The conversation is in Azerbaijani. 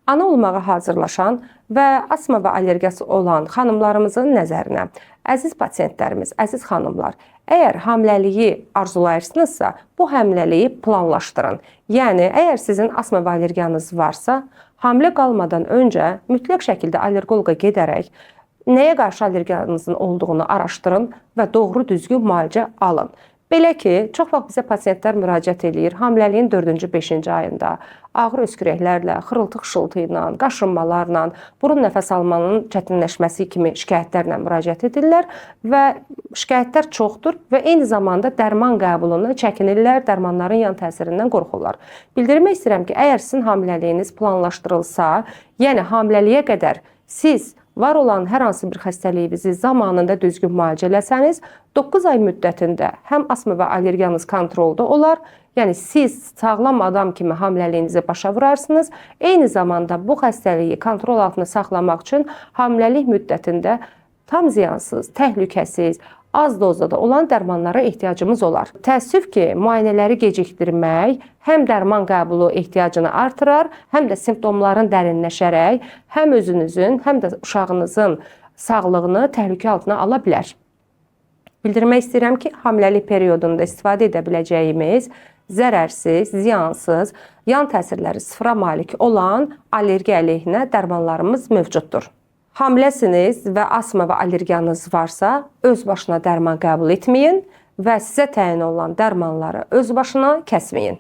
Ana olmağa hazırlaşan və asma və allergiyası olan xanımlarımızın nəzərinə, əziz pasientlərimiz, əziz xanımlar, əgər hamiləliyi arzulayırsınızsa, bu hamiləliyi planlaşdırın. Yəni, əgər sizin asma və allergiyanız varsa, hamilə qalmadan öncə mütləq şəkildə allergoloqa gedərək nəyə qarşı allergiyanızın olduğunu araşdırın və doğru düzgün müalicə alın. Belə ki, çox vaxt bizə pasientlər müraciət edir, hamiləliyin 4-cü, 5-ci ayında ağır öskürəklərlə, xırıltı-xışıltı ilə, qaşınmalarla, burun nəfəs almanın çətinləşməsi kimi şikayətlərlə müraciət edirlər və şikayətlər çoxdur və eyni zamanda dərman qəbulunu çəkinirlər, dərmanların yan təsirindən qorxurlar. Bildirmək istəyirəm ki, əgər sizin hamiləliyiniz planlaşdırılsa, yəni hamiləliyə qədər siz var olan hər hansı bir xəstəliyinizi zamanında düzgün müalicə eləsəniz, 9 ay müddətində həm asma və allergiyanız kontrolda olar, yəni siz sağlam adam kimi hamiləliyinizi başa vurarsınız, eyni zamanda bu xəstəliyi kontrol altında saxlamaq üçün hamiləlik müddətində tam ziyansız, təhlükəsiz, az dozada olan dərmanlara ehtiyacımız olar. Təəssüf ki, müayinələri gecikdirmək həm dərman qəbulu ehtiyacını artırar, həm də simptomların dərinləşərək həm özünüzün, həm də uşağınızın sağlığını təhlükə altına ala bilər. Bildirmək istəyirəm ki, hamiləlik periodunda istifadə edə biləcəyimiz zərərsiz, ziyansız, yan təsirləri sıfıra malik olan allergiya əleyhinə dərmanlarımız mövcuddur. Hamiləsiniz və asma və allergiyanız varsa, öz başına dərman qəbul etməyin və sizə təyin olunan dərmanları öz başına kəsməyin.